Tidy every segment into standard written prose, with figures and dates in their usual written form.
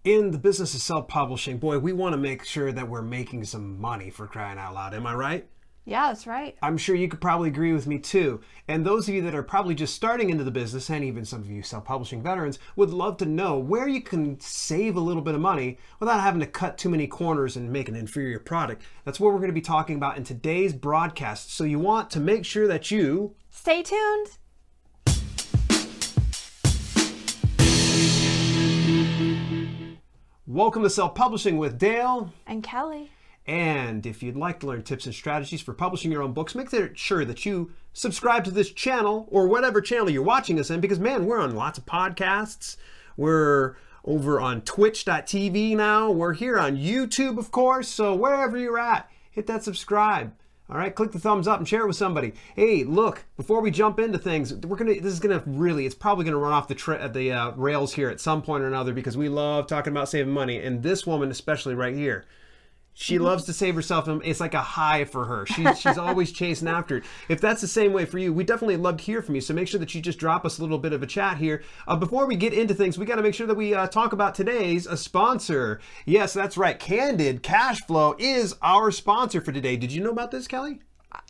In the business of self-publishing, boy, we want to make sure that we're making some money, for crying out loud. Am I right? Yeah, that's right. I'm sure you could probably agree with me too. And those of you that are probably just starting into the business, and even some of you self-publishing veterans, would love to know where you can save a little bit of money without having to cut too many corners and make an inferior product. That's what we're going to be talking about in today's broadcast. So you want to make sure that you stay tuned. Welcome to Self-Publishing with Dale and Kelly. And if you'd like to learn tips and strategies for publishing your own books, make sure that you subscribe to this channel or whatever channel you're watching us in, because man, we're on lots of podcasts. We're over on twitch.tv now. We're here on YouTube, of course. So wherever you're at, hit that subscribe. All right, click the thumbs up and share it with somebody. Hey, look, before we jump into things, it's probably gonna run off the rails here at some point or another, because we love talking about saving money, and this woman especially right here. She loves to save herself, and it's like a high for her. She's always chasing after it. If that's the same way for you, we definitely love to hear from you. So make sure that you just drop us a little bit of a chat here. Before we get into things, we got to make sure that we talk about today's sponsor. Yes, that's right. Candid Cashflow is our sponsor for today. Did you know about this, Kelly?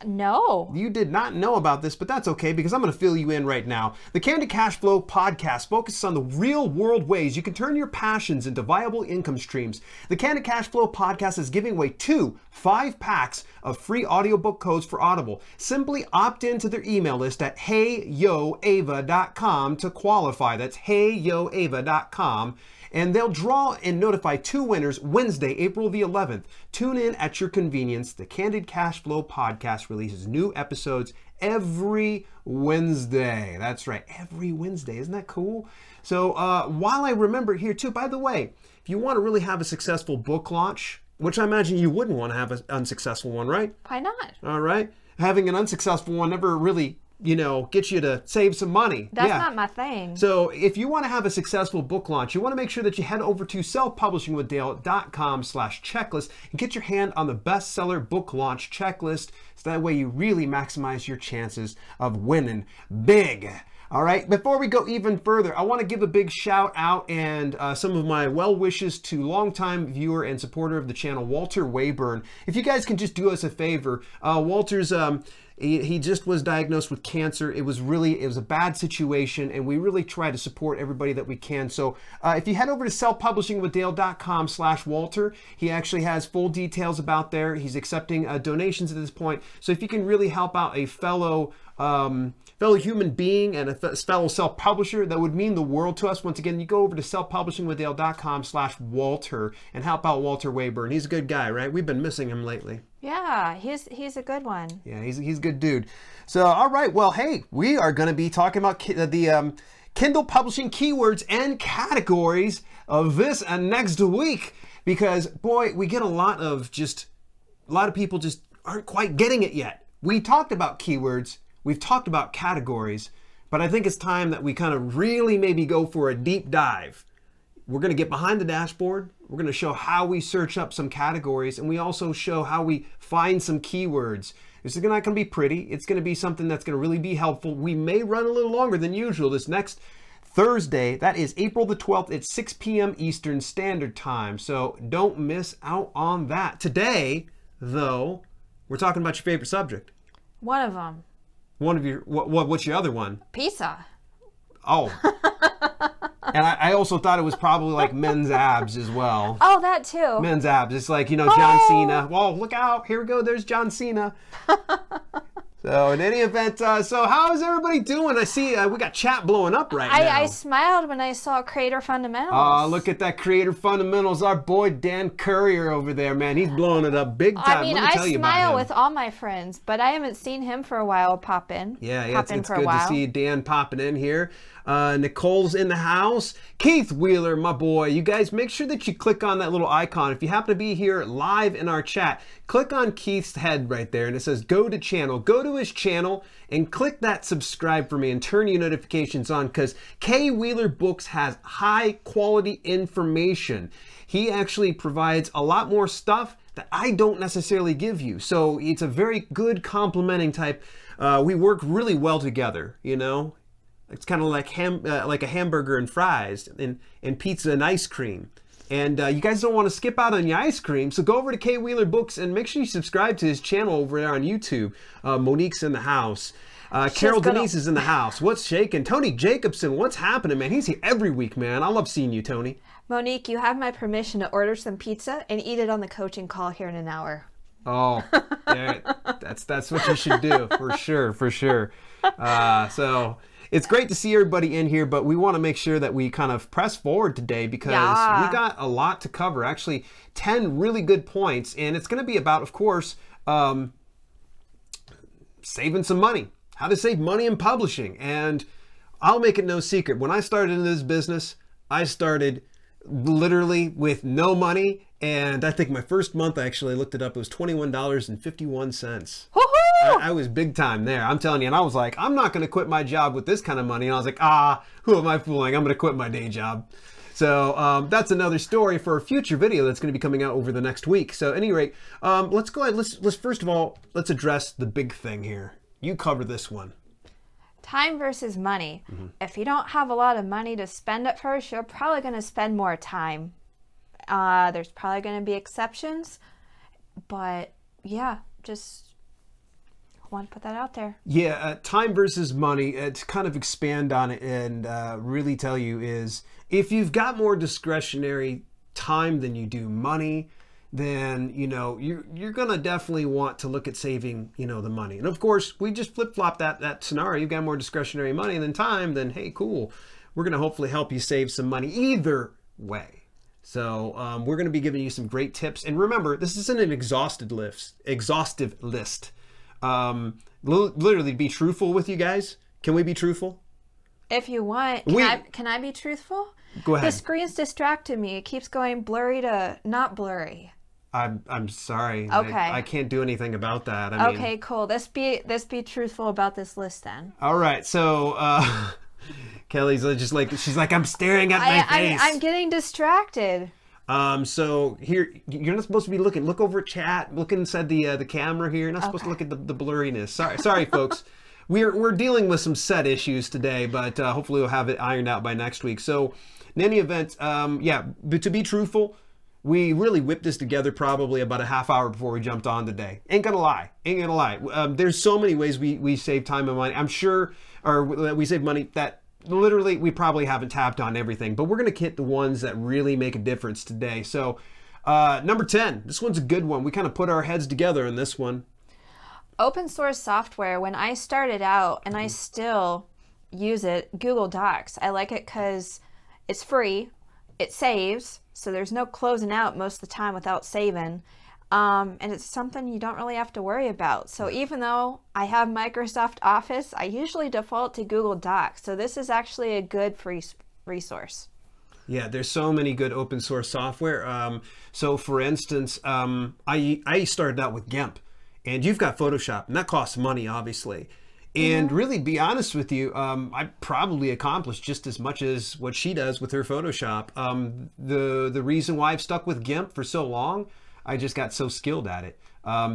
No. You did not know about this, but that's okay, because I'm going to fill you in right now. The Candid Cashflow Podcast focuses on the real-world ways you can turn your passions into viable income streams. The Candid Cashflow Podcast is giving away 2 5-packs of free audiobook codes for Audible. Simply opt into their email list at heyyoava.com to qualify. That's heyyoava.com. And they'll draw and notify 2 winners Wednesday, April the 11th. Tune in at your convenience. The Candid Cashflow Podcast releases new episodes every Wednesday. That's right, every Wednesday. Isn't that cool? So while I remember here too, by the way, if you want to really have a successful book launch, which I imagine you wouldn't want to have an unsuccessful one, right? Why not? All right. Having an unsuccessful one never really get you to save some money. That's not my thing. So if you want to have a successful book launch, you want to make sure that you head over to selfpublishingwithdale.com/checklist and get your hand on the bestseller book launch checklist. So that way you really maximize your chances of winning big. All right, before we go even further, I want to give a big shout out and some of my well wishes to longtime viewer and supporter of the channel, Walter Wayburn. If you guys can just do us a favor, Walter's he just was diagnosed with cancer. It was a bad situation, and we really try to support everybody that we can. So if you head over to selfpublishingwithdale.com/Walter, he actually has full details about there. He's accepting donations at this point. So if you can really help out a fellow human being and a fellow self-publisher, that would mean the world to us. Once again, you go over to selfpublishingwithdale.com/Walter and help out Walter Wayburn. He's a good guy, right? We've been missing him lately. Yeah, he's a good one. Yeah, he's a good dude. So, all right, well, hey, we are going to be talking about the Kindle publishing keywords and categories of this and next week, because boy, we get a lot of people just aren't quite getting it yet. We talked about keywords, we've talked about categories, but I think it's time that we kind of really maybe go for a deep dive. We're going to get behind the dashboard. We're going to show how we search up some categories, and we also show how we find some keywords. This is not going to be pretty. It's going to be something that's going to really be helpful. We may run a little longer than usual this next Thursday. That is April the 12th at 6 p.m. Eastern Standard Time. So don't miss out on that. Today, though, we're talking about your favorite subject. One of them. One of your, what's your other one? Pizza. Oh. And I also thought it was probably like men's abs as well. Oh, that too. Men's abs. It's like, John Cena. Whoa, look out. Here we go. There's John Cena. So in any event, so how is everybody doing? I see we got chat blowing up right now. I smiled when I saw Creator Fundamentals. Oh, look at that Creator Fundamentals. Our boy Dan Courier over there, man. He's blowing it up big time. I mean, Let me tell you about him. I smile with all my friends, but I haven't seen him for a while pop in. Yeah, it's good to see Dan popping in here. Nicole's in the house. Keith Wheeler, my boy. You guys, make sure that you click on that little icon. If you happen to be here live in our chat, click on Keith's head right there, and it says go to channel. Go to his channel and click that subscribe for me and turn your notifications on, because K Wheeler Books has high quality information. He actually provides a lot more stuff that I don't necessarily give you. So it's a very good complementing type. We work really well together, It's kind of like a hamburger and fries and pizza and ice cream. And you guys don't want to skip out on your ice cream, so go over to K Wheeler Books and make sure you subscribe to his channel over there on YouTube. Monique's in the house. Carol Denise is in the house. What's shaking? Tony Jacobson, what's happening, man? He's here every week, man. I love seeing you, Tony. Monique, you have my permission to order some pizza and eat it on the coaching call here in an hour. Oh, yeah, that's what you should do, for sure, for sure. So it's great to see everybody in here, but we want to make sure that we kind of press forward today because we got a lot to cover. Actually, 10 really good points, and it's going to be about, of course, saving some money, how to save money in publishing. And I'll make it no secret, when I started in this business, I started literally with no money. And I think my first month, I actually looked it up, it was $21.51. I was big time there. I'm telling you, and I was like, I'm not going to quit my job with this kind of money. And I was like, who am I fooling? I'm going to quit my day job. So that's another story for a future video that's going to be coming out over the next week. So at any rate, let's go ahead. Let's first of all, let's address the big thing here. You cover this one. Time versus money. If you don't have a lot of money to spend at first, you're probably going to spend more time. There's probably going to be exceptions, but yeah, just want to put that out there. Yeah, time versus money, to kind of expand on it and really tell you is, if you've got more discretionary time than you do money, then, you know, you're going to definitely want to look at saving, you know, the money. And of course, we just flip-flop that scenario. You've got more discretionary money than time, then hey, cool. We're going to hopefully help you save some money either way. So we're going to be giving you some great tips. And remember, this isn't an exhaustive list. Literally, be truthful with you guys. Can we be truthful? If you want. Can I be truthful? Go ahead. The screen's distracted me. It keeps going blurry to not blurry. I'm sorry. Okay. I can't do anything about that. I mean, okay, cool. Let's be truthful about this list then. All right. So Kelly's just like, she's like, I'm staring at my face. I'm getting distracted. So here, you're not supposed to be looking. Look over at chat. Look inside the camera here. You're not supposed to look at the blurriness. Sorry, folks. We're dealing with some set issues today, but hopefully we'll have it ironed out by next week. So in any event, yeah, but to be truthful, we really whipped this together probably about a half hour before we jumped on today. Ain't gonna lie. There's so many ways we save time and money. I'm sure, or we save money that literally we probably haven't tapped on everything, but we're going to hit the ones that really make a difference today. So number 10, this one's a good one. We kind of put our heads together in this one. Open source software. When I started out, and I still use it, Google Docs. I like it because it's free, it saves, so there's no closing out most of the time without saving. And it's something you don't really have to worry about. So even though I have Microsoft Office, I usually default to Google Docs. So this is actually a good free resource. Yeah, there's so many good open source software. So for instance, I started out with GIMP, and you've got Photoshop, and that costs money, obviously. And really, be honest with you, I probably accomplished just as much as what she does with her Photoshop. The reason why I've stuck with GIMP for so long, I just got so skilled at it.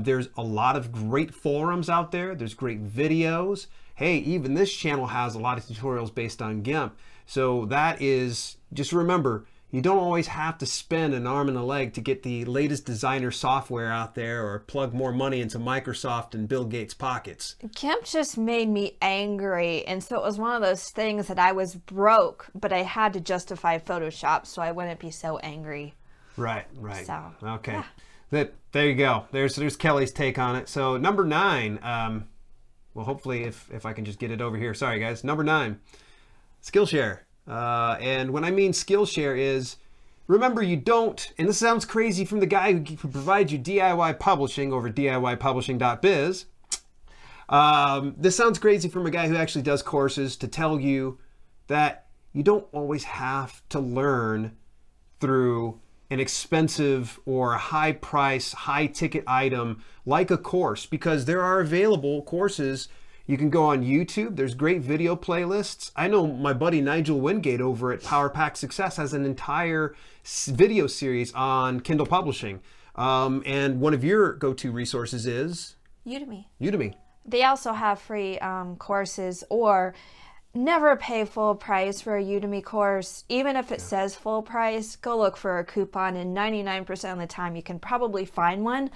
There's a lot of great forums out there. There's great videos. Hey, even this channel has a lot of tutorials based on GIMP. So that is, just remember, you don't always have to spend an arm and a leg to get the latest designer software out there or plug more money into Microsoft and Bill Gates' pockets. GIMP just made me angry. And so it was one of those things that I was broke, but I had to justify Photoshop so I wouldn't be so angry. Right. So, okay. Yeah. There you go. There's Kelly's take on it. So number 9, well, hopefully if I can just get it over here. Sorry, guys. Number 9, Skillshare. And when I mean Skillshare is, remember, you don't, and this sounds crazy from the guy who provides you DIY publishing over DIYpublishing.biz. This sounds crazy from a guy who actually does courses to tell you that you don't always have to learn through an expensive or a high price, high ticket item like a course, because there are available courses. You can go on YouTube. There's great video playlists. I know my buddy Nigel Wingate over at Power Pack Success has an entire video series on Kindle publishing. And one of your go-to resources is? Udemy. Udemy. They also have free courses, or never pay full price for a Udemy course. Even if it says full price, go look for a coupon, and 99% of the time you can probably find one,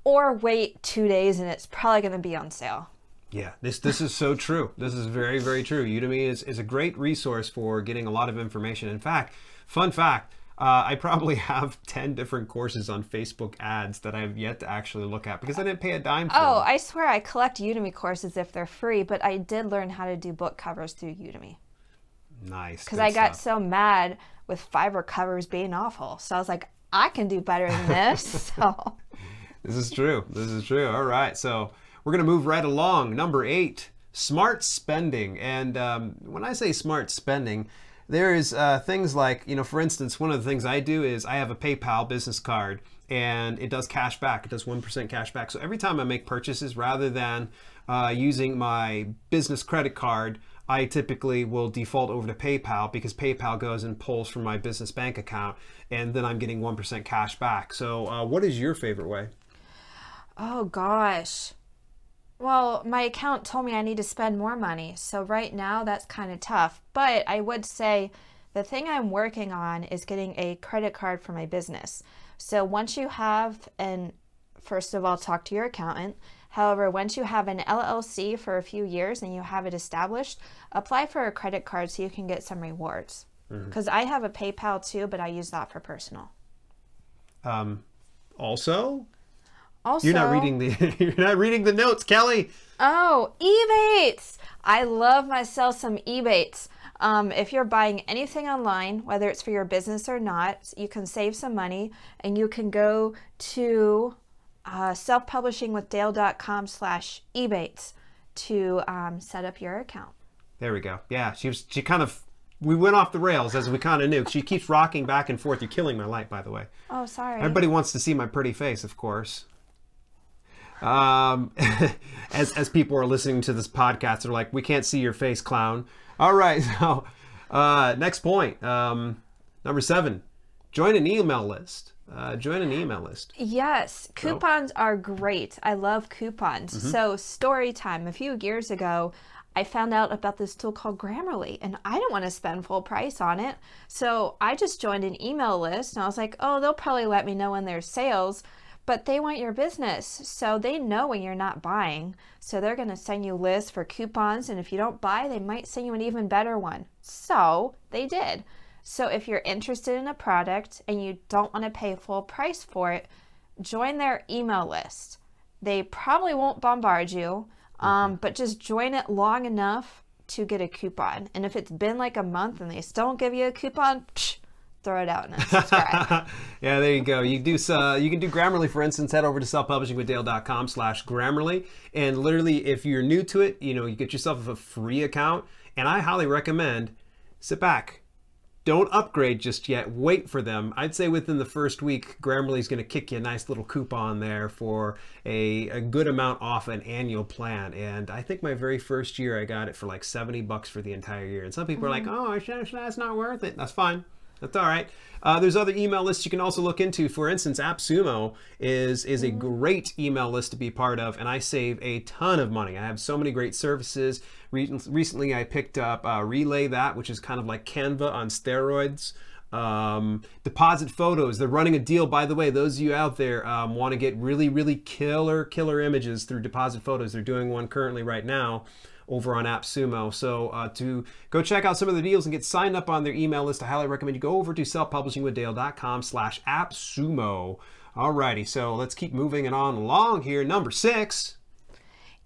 or wait 2 days and it's probably going to be on sale. Yeah, this is so true. This is very, very true. Udemy is a great resource for getting a lot of information. In fact, fun fact, I probably have 10 different courses on Facebook ads that I have yet to actually look at because I didn't pay a dime for them. I swear I collect Udemy courses if they're free, but I did learn how to do book covers through Udemy. Nice. Because I got so mad with Fiverr covers being awful. So I was like, I can do better than this. So This is true. This is true. All right. So we're going to move right along. Number 8, smart spending. And when I say smart spending, there's things like, for instance, one of the things I do is I have a PayPal business card and it does cash back. It does 1% cash back. So every time I make purchases, rather than using my business credit card, I typically will default over to PayPal because PayPal goes and pulls from my business bank account and then I'm getting 1% cash back. So what is your favorite way? Oh gosh. Well, my account told me I need to spend more money. So right now that's kind of tough. But I would say the thing I'm working on is getting a credit card for my business. So once you have first of all, talk to your accountant. However, once you have an LLC for a few years and you have it established, apply for a credit card so you can get some rewards. Because I have a PayPal too, but I use that for personal. Also, Also, you're not reading the notes, Kelly. Oh, Ebates! I love myself some Ebates. If you're buying anything online, whether it's for your business or not, you can save some money and you can go to selfpublishingwithdale.com/Ebates to set up your account. There we go. Yeah, we went off the rails as we kind of knew. She keeps rocking back and forth. You're killing my light, by the way. Oh, sorry. Everybody wants to see my pretty face, of course. As people are listening to this podcast, they're like, we can't see your face, clown. All right, so next point. Number 7, join an email list. Join an email list. Yes, coupons are great. I love coupons. So story time. A few years ago, I found out about this tool called Grammarly, and I didn't want to spend full price on it. So I just joined an email list, and I was like, oh, they'll probably let me know when there's sales. But they want your business, so they know when you're not buying. So they're going to send you lists for coupons, and if you don't buy, they might send you an even better one. So they did. So if you're interested in a product and you don't want to pay full price for it, join their email list. They probably won't bombard you, but just join it long enough to get a coupon. And if it's been like a month and they still don't give you a coupon, throw it out and subscribe. Yeah, there you go. You can do Grammarly, for instance. Head over to selfpublishingwithdale.com/Grammarly, and literally, if you're new to it, you get yourself a free account. And I highly recommend sit back. Don't upgrade just yet. Wait for them. I'd say within the first week, Grammarly's going to kick you a nice little coupon there for a good amount off an annual plan. And I think my very first year, I got it for like $70 for the entire year. And some people are like, oh, that's not worth it. That's fine. That's all right. There's other email lists you can also look into. For instance, AppSumo is a great email list to be part of, and I save a ton of money. I have so many great services. Recently, I picked up Relay That, which is kind of like Canva on steroids. Deposit Photos. They're running a deal, by the way. Those of you out there want to get really, really killer images through Deposit Photos. They're doing one currently right now over on AppSumo. So to go check out some of the deals and get signed up on their email list, I highly recommend you go over to selfpublishingwithdale.com/AppSumo. Alrighty, so let's keep moving it on along here. Number 6.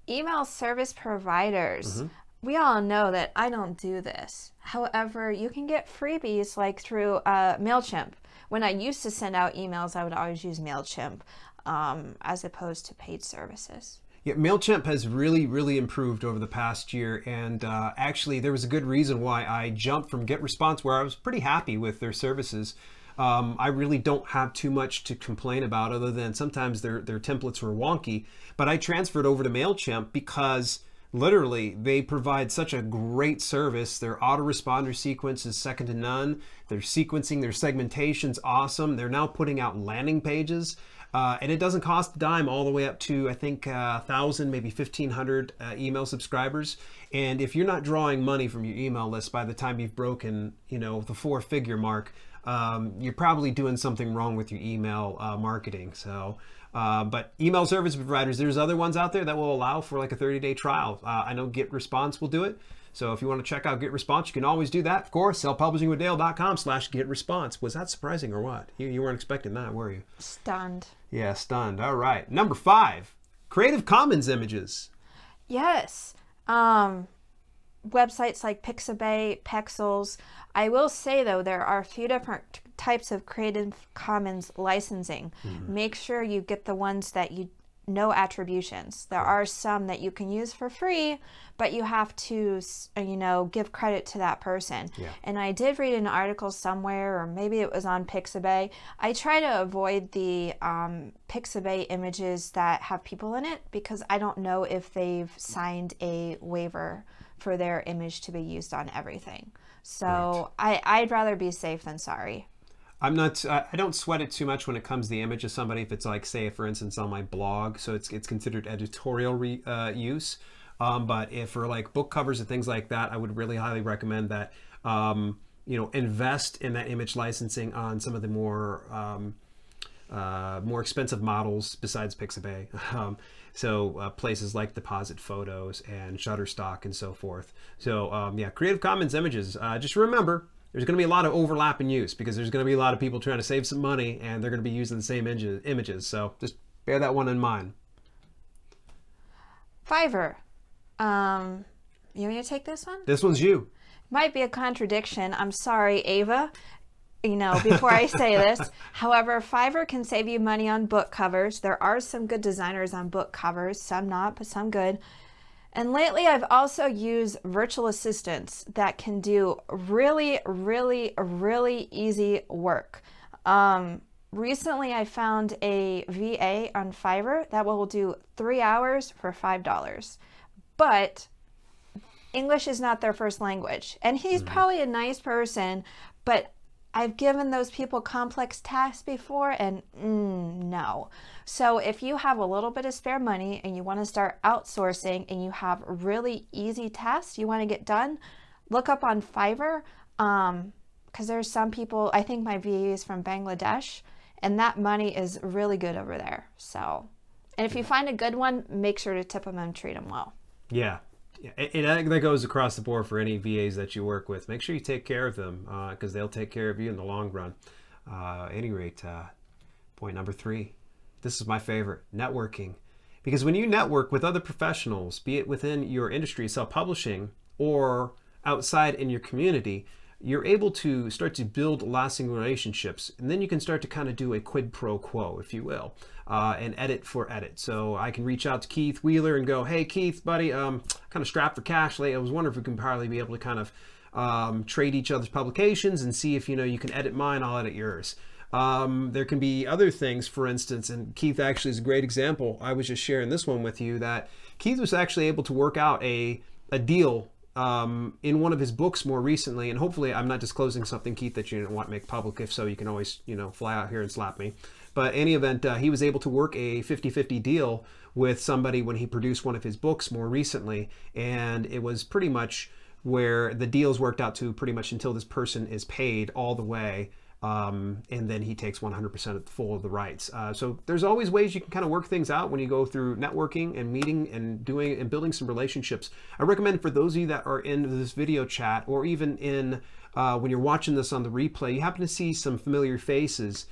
Email service providers. We all know that I don't do this. However, you can get freebies like through MailChimp. When I used to send out emails, I would always use MailChimp as opposed to paid services. Yeah, MailChimp has really improved over the past year, and actually there was a good reason why I jumped from GetResponse, where I was pretty happy with their services. I really don't have too much to complain about other than sometimes their templates were wonky, but I transferred over to MailChimp because literally they provide such a great service. Their autoresponder sequence is second to none. Their sequencing, their segmentation's awesome. They're now putting out landing pages. And it doesn't cost a dime all the way up to, I think, 1,000, maybe 1,500 email subscribers. And if you're not drawing money from your email list by the time you've broken, the 4-figure mark, you're probably doing something wrong with your email marketing. So, but email service providers, there's other ones out there that will allow for like a 30-day trial. I know GetResponse will do it. So if you want to check out GetResponse, you can always do that. Of course, sellpublishingwithdale.com/GetResponse. Was that surprising or what? You weren't expecting that, were you? Stunned. Yeah, stunned. All right. Number 5, Creative Commons images. Yes. Websites like Pixabay, Pexels. I will say, though, there are a few different types of Creative Commons licensing. Make sure you get the ones that you know attributions. There are some that you can use for free, but you have to, give credit to that person. Yeah. And I did read an article somewhere, or maybe it was on Pixabay. I try to avoid the Pixabay images that have people in it because I don't know if they've signed a waiver for their image to be used on everything. So I'd rather be safe than sorry. I don't sweat it too much when it comes to the image of somebody. If it's like, say, for instance, on my blog, so it's considered editorial use. But if for like book covers and things like that, I would really highly recommend that, invest in that image licensing on some of the more expensive models besides Pixabay. So places like Deposit Photos and Shutterstock and so forth. So Creative Commons images, just remember, there's going to be a lot of overlap in use because there's going to be a lot of people trying to save some money and they're going to be using the same images. So just bear that one in mind. Fiverr. You want me to take this one? This one's you. Might be a contradiction. I'm sorry, Ava, before I say this. However, Fiverr can save you money on book covers. There are some good designers on book covers, some not, but some good. And lately, I've also used virtual assistants that can do really, really, really easy work. Recently, I found a VA on Fiverr that will do 3 hours for $5. But English is not their first language. And he's probably a nice person, but I've given those people complex tasks before and no. So if you have a little bit of spare money and you want to start outsourcing and you have really easy tasks you want to get done, look up on Fiverr because there's some people, I think my VA is from Bangladesh, and that money is really good over there. So, and if you find a good one, make sure to tip them and treat them well. Yeah. That goes across the board for any VAs that you work with. Make sure you take care of them because they'll take care of you in the long run. At any rate, point number 3. This is my favorite, networking. Because when you network with other professionals, be it within your industry, self-publishing, or outside in your community, you're able to start to build lasting relationships. And then you can start to kind of do a quid pro quo, if you will, and edit for edit. So I can reach out to Keith Wheeler and go, hey, Keith, buddy, kind of strapped for cash lately. I was wondering if we can probably be able to kind of trade each other's publications and see if, you can edit mine, I'll edit yours. There can be other things, for instance, and Keith actually is a great example. I was just sharing this one with you that Keith was actually able to work out a deal in one of his books more recently, and hopefully I'm not disclosing something, Keith, that you didn't want to make public. If so, you can always, fly out here and slap me. But in any event, he was able to work a 50-50 deal with somebody when he produced one of his books more recently, and it was pretty much where the deals worked out to pretty much until this person is paid all the way, and then he takes 100% of the rights. So there's always ways you can kind of work things out when you go through networking and meeting and doing and building some relationships. I recommend for those of you that are in this video chat, or even in when you're watching this on the replay, you happen to see some familiar faces,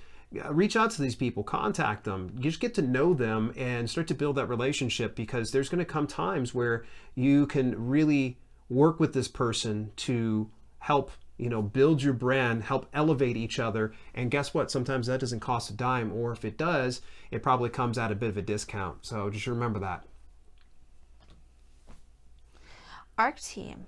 reach out to these people, contact them, you just get to know them and start to build that relationship, because there's going to come times where you can really work with this person to help build your brand, help elevate each other. And guess what? Sometimes that doesn't cost a dime, or if it does, it probably comes at a bit of a discount. So just remember that. ARC Team.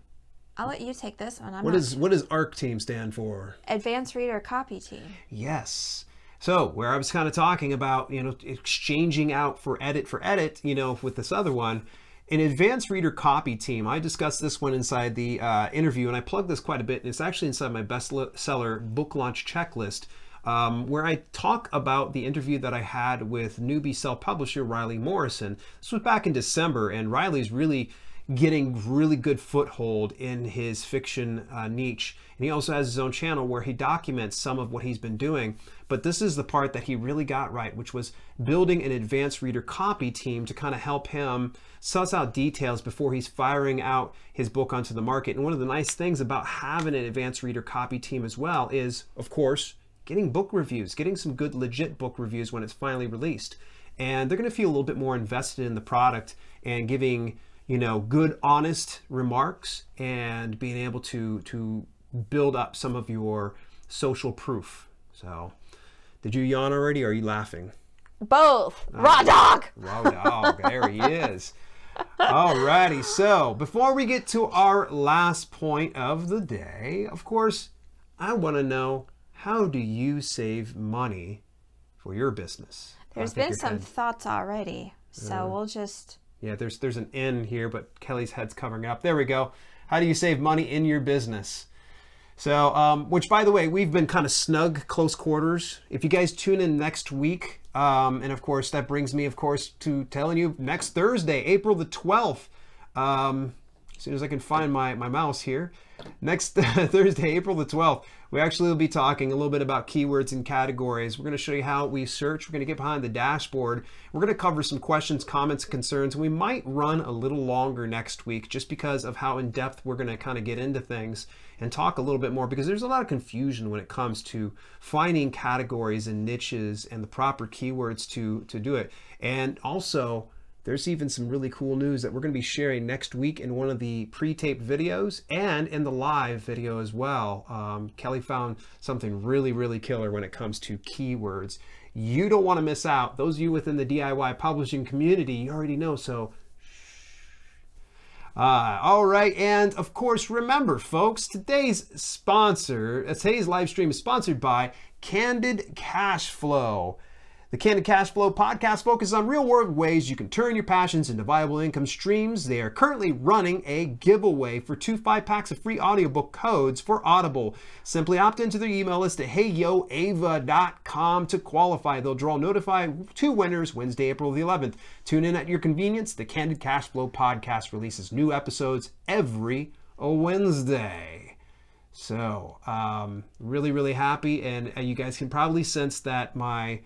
I'll let you take this one. What does ARC Team stand for? Advanced Reader Copy Team. Yes. So where I was kind of talking about, exchanging out for edit, with this other one, an advanced reader copy team. I discussed this one inside the interview, and I plugged this quite a bit, and it's actually inside my bestseller book launch checklist. where I talk about the interview that I had with newbie self-publisher Riley Morrison. This was back in December, and Riley's really getting really good foothold in his fiction niche. And he also has his own channel where he documents some of what he's been doing. But this is the part that he really got right, which was building an advanced reader copy team to kind of help him suss out details before he's firing out his book onto the market. And one of the nice things about having an advanced reader copy team as well is, of course, getting book reviews, getting some good legit book reviews when it's finally released. And they're going to feel a little bit more invested in the product and giving, you know, good, honest remarks and being able to build up some of your social proof. So, did you yawn already, or are you laughing? Both. Raw dog. Raw dog. There he is. Alrighty. So, before we get to our last point of the day, of course, I want to know, how do you save money for your business? There's been some thoughts already, so we'll just... Yeah, there's an N here, but Kelly's head's covering it up. There we go. How do you save money in your business? So, which, by the way, we've been kind of snug, close quarters. If you guys tune in next week, and of course, that brings me, of course, to telling you next Thursday, April the 12th, as soon as I can find my mouse here, next Thursday, April the 12th, we actually will be talking a little bit about keywords and categories. We're going to show you how we search. We're going to get behind the dashboard. We're going to cover some questions, comments, concerns. We might run a little longer next week just because of how in depth we're going to kind of get into things and talk a little bit more, because there's a lot of confusion when it comes to finding categories and niches and the proper keywords to do it. And also, there's even some really cool news that we're going to be sharing next week in one of the pre-taped videos and in the live video as well. Kelly found something really, really killer when it comes to keywords. You don't want to miss out. Those of you within the DIY publishing community, you already know, so all right, and of course, remember, folks, today's live stream is sponsored by Candid Cashflow. The Candid Cashflow Podcast focuses on real-world ways you can turn your passions into viable income streams. They are currently running a giveaway for 2 5-packs of free audiobook codes for Audible. Simply opt into their email list at heyyoava.com to qualify. They'll notify 2 winners Wednesday, April the 11th. Tune in at your convenience. The Candid Cashflow Podcast releases new episodes every Wednesday. So, really, really happy, and you guys can probably sense that my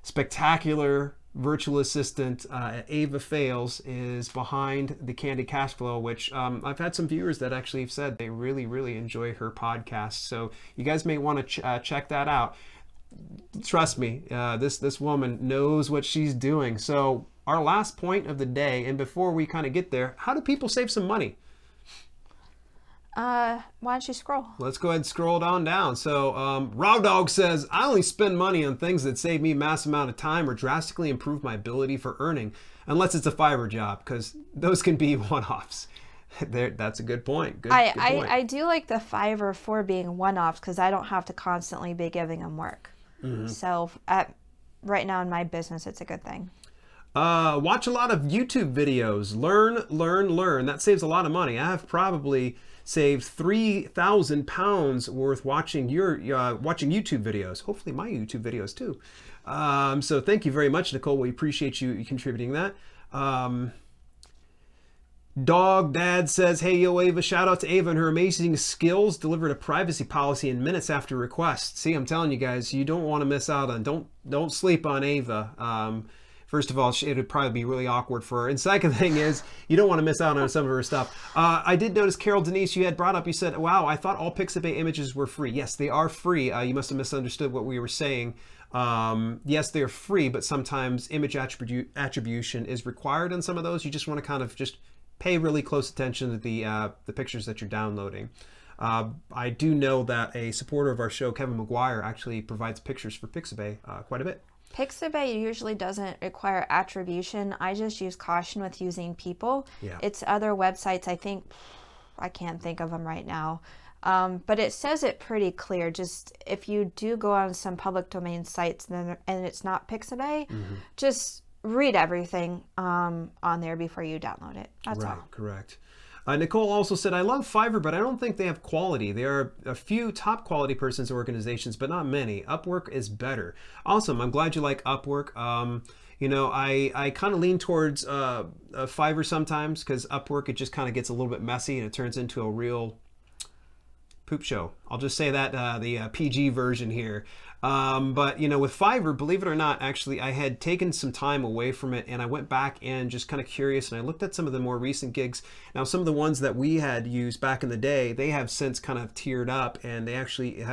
spectacular virtual assistant Ava Fails is behind the Candid Cashflow, which I've had some viewers that actually have said they really, really enjoy her podcast. So you guys may want to check that out. Trust me, this woman knows what she's doing. So our last point of the day, and before we kind of get there, how do people save some money? Why don't you scroll? Let's go ahead and scroll on down. So Raw Dog says, I only spend money on things that save me a mass amount of time or drastically improve my ability for earning, unless it's a Fiverr job, because those can be one-offs. That's a good point. Good point. I do like the Fiverr for being one-offs, because I don't have to constantly be giving them work. Mm-hmm. So right now in my business, it's a good thing. Watch a lot of YouTube videos. Learn. That saves a lot of money. I have probably saved 3,000 pounds worth watching watching YouTube videos. Hopefully my YouTube videos too. So thank you very much, Nicole. We appreciate you contributing that. Dog Dad says, hey, yo, Ava, shout out to Ava and her amazing skills. Delivered a privacy policy in minutes after request. See, I'm telling you guys, you don't want to miss out on, don't sleep on Ava. First of all, it would probably be really awkward for her. And second thing is, you don't want to miss out on some of her stuff. I did notice, Carol Denise, you had brought up, you said, wow, I thought all Pixabay images were free. Yes, they are free. You must have misunderstood what we were saying. Yes, they're free, but sometimes image attribution is required on some of those. You just want to kind of just pay really close attention to the pictures that you're downloading. I do know that a supporter of our show, Kevin McGuire, actually provides pictures for Pixabay quite a bit. Pixabay usually doesn't require attribution. I just use caution with using people. Yeah. It's other websites, I can't think of them right now. But it says it pretty clear. Just if you do go on some public domain sites and it's not Pixabay, just read everything on there before you download it. That's all. Correct. Nicole also said, I love Fiverr, but I don't think they have quality. There are a few top quality persons organizations, but not many. Upwork is better. Awesome. I'm glad you like Upwork. You know, I kind of lean towards Fiverr sometimes because Upwork, it just kind of gets a little bit messy and it turns into a real poop show. I'll just say that, the PG version here. But, you know, with Fiverr, believe it or not, actually, I had taken some time away from it and I went back and just kind of curious and I looked at some of the more recent gigs. Now, some of the ones that we had used back in the day, they have since kind of tiered up and they actually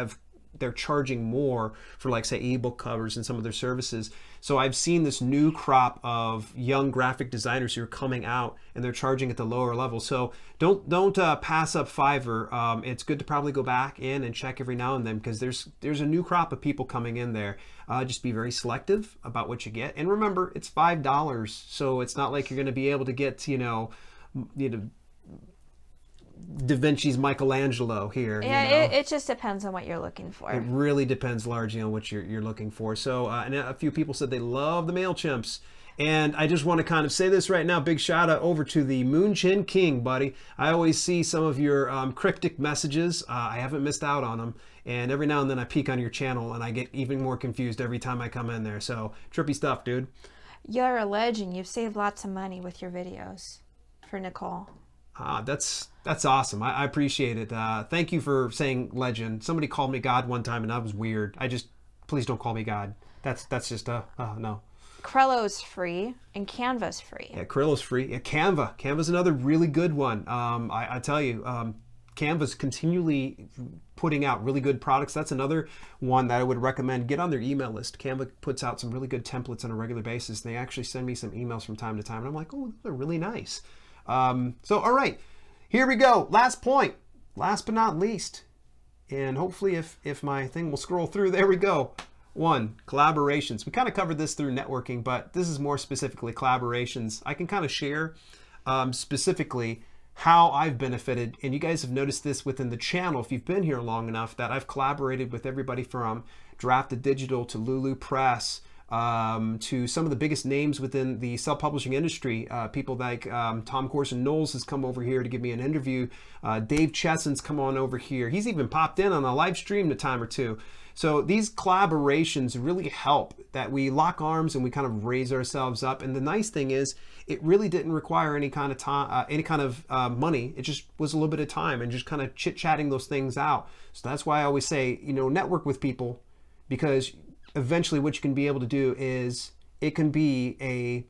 they're charging more for, like, say, ebook covers and some of their services. So I've seen this new crop of young graphic designers who are coming out and they're charging at the lower level. So don't pass up Fiverr. It's good to probably go back in and check every now and then because there's a new crop of people coming in there. Just be very selective about what you get. And remember, it's $5. So it's not like you're going to be able to get, you know, Da Vinci's Michelangelo here. Yeah, you know? It just depends on what you're looking for. It really depends largely on what you're looking for. So, and a few people said they love the MailChimps. And I just want to kind of say this right now. Big shout out over to the Moonchen King, buddy. I always see some of your cryptic messages. I haven't missed out on them. And every now and then I peek on your channel and I get even more confused every time I come in there. So trippy stuff, dude. You're a legend. You've saved lots of money with your videos for Nicole. That's awesome. I appreciate it. Thank you for saying legend. Somebody called me God one time and that was weird. Please don't call me God. That's just no. Crello's free and Canva's free. Yeah, Crello's free. Yeah, Canva's another really good one. I tell you, Canva's continually putting out really good products. That's another one that I would recommend. Get on their email list. Canva puts out some really good templates on a regular basis. They actually send me some emails from time to time and I'm like, oh, they're really nice. So, all right, here we go. Last point, last but not least, and hopefully if my thing will scroll through, there we go. 1, collaborations. We kind of covered this through networking, but this is more specifically collaborations. I can kind of share specifically how I've benefited, and you guys have noticed this within the channel if you've been here long enough, that I've collaborated with everybody from Drafted Digital to Lulu Press, to some of the biggest names within the self-publishing industry. People like Tom Corson Knowles has come over here to give me an interview. Dave Chesson's come on over here. He's even popped in on a live stream a time or two. So these collaborations really help that we lock arms and we kind of raise ourselves up. And the nice thing is, it really didn't require any kind of time, money. It just was a little bit of time and just kind of chit-chatting those things out. So that's why I always say, you know, network with people, because eventually what you can be able to do is it can be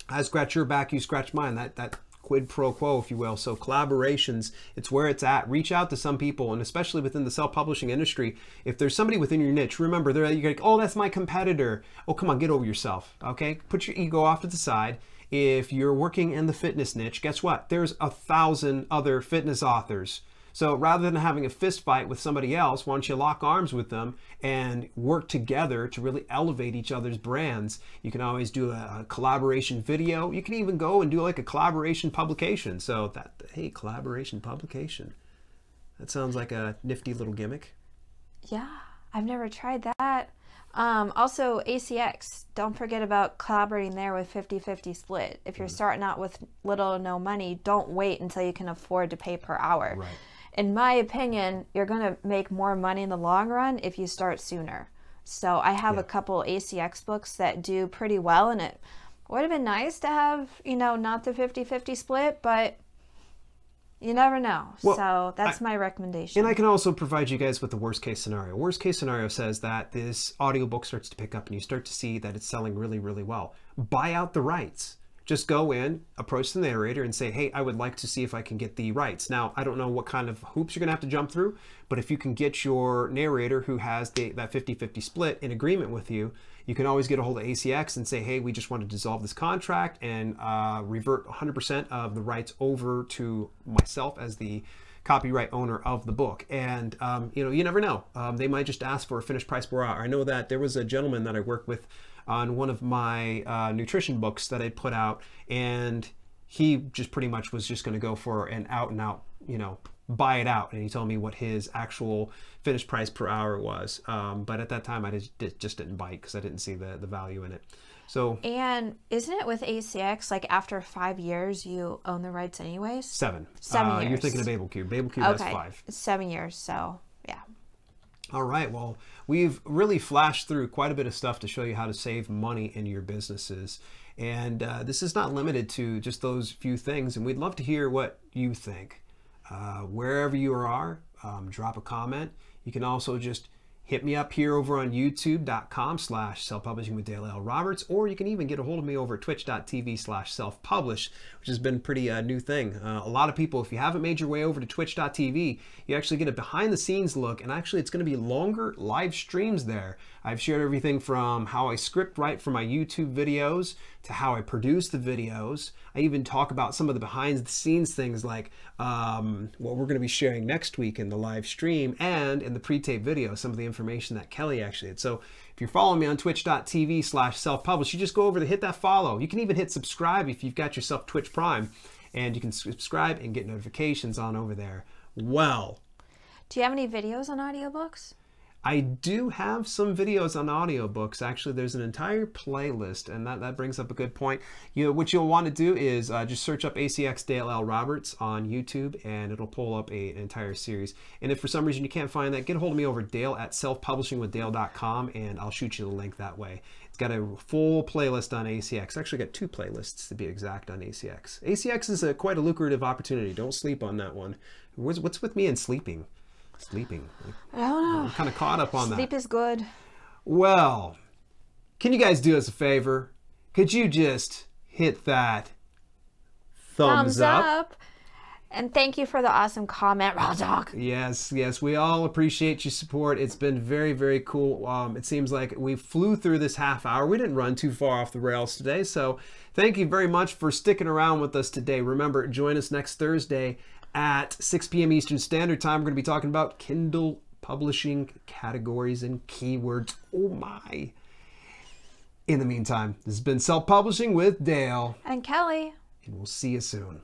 I scratch your back, you scratch mine, that quid pro quo, if you will. So collaborations, it's where it's at. Reach out to some people, and especially within the self-publishing industry, if there's somebody within your niche, remember, you're like, oh, that's my competitor. Oh, come on, get over yourself, okay? Put your ego off to the side. If you're working in the fitness niche, guess what? There's 1,000 other fitness authors. So rather than having a fist fight with somebody else, why don't you lock arms with them and work together to really elevate each other's brands? You can always do a collaboration video. You can even go and do like a collaboration publication. So hey, collaboration publication. That sounds like a nifty little gimmick. Yeah, I've never tried that. Also, ACX, don't forget about collaborating there with 50-50 split. If you're starting out with little or no money, don't wait until you can afford to pay per hour. Right. In my opinion, you're going to make more money in the long run if you start sooner. So I have a couple ACX books that do pretty well, and it would have been nice to have, you know, not the 50-50 split, but you never know. Well, so that's my recommendation. And I can also provide you guys with the worst case scenario. Worst case scenario says that this audiobook starts to pick up and you start to see that it's selling really, really well. Buy out the rights. Just go in, approach the narrator and say, hey, I would like to see if I can get the rights. Now, I don't know what kind of hoops you're gonna have to jump through, but if you can get your narrator who has that 50-50 split in agreement with you, you can always get a hold of ACX and say, hey, we just want to dissolve this contract and revert 100% of the rights over to myself as the copyright owner of the book. And you know, you never know. They might just ask for a finished price per hour. I know that there was a gentleman that I worked with on one of my nutrition books that I put out, and he just pretty much was just going to go for an out and out, you know, buy it out. And he told me what his actual finished price per hour was. But at that time, I just didn't bite because I didn't see the value in it. So, and isn't it with ACX, like after 5 years, you own the rights anyways? 7. 7 years. You're thinking of BabelCube. BabelCube has 5. It's 7 years, so yeah. All right. Well, we've really flashed through quite a bit of stuff to show you how to save money in your businesses. And this is not limited to just those few things. And we'd love to hear what you think. Wherever you are, drop a comment. You can also just hit me up here over on youtube.com/self-publishing with Dale L. Roberts, or you can even get a hold of me over at twitch.tv/self-publish, which has been a pretty new thing. A lot of people, if you haven't made your way over to twitch.tv, you actually get a behind the scenes look, and actually it's going to be longer live streams there. I've shared everything from how I script write for my YouTube videos to how I produce the videos. I even talk about some of the behind the scenes things like what we're going to be sharing next week in the live stream and in the pre-tape video, some of the information that Kelly actually did. So if you're following me on twitch.tv/self-publish, you just go over to hit that follow. You can even hit subscribe if you've got yourself Twitch Prime, and you can subscribe and get notifications on over there. Well, do you have any videos on audiobooks? I do have some videos on audiobooks. Actually, there's an entire playlist, and that brings up a good point. What you'll want to do is just search up ACX Dale L. Roberts on YouTube, and it'll pull up an entire series. And if for some reason you can't find that, get a hold of me over Dale@selfpublishingwithdale.com, and I'll shoot you the link that way. It's got a full playlist on ACX. Actually, got 2 playlists to be exact on ACX. ACX is quite a lucrative opportunity. Don't sleep on that one. What's with me and sleeping? Sleeping. I don't know. I'm kind of caught up on that. Sleep is good. Well, can you guys do us a favor? Could you just hit that thumbs up? And thank you for the awesome comment, Raw Dog. Yes, we all appreciate your support. It's been very, very cool. It seems like we flew through this half hour. We didn't run too far off the rails today. So thank you very much for sticking around with us today. Remember, join us next Thursday at 6 p.m. Eastern Standard Time. We're going to be talking about Kindle publishing categories and keywords. Oh my. In the meantime, this has been Self-Publishing with Dale. And Kelly. And we'll see you soon.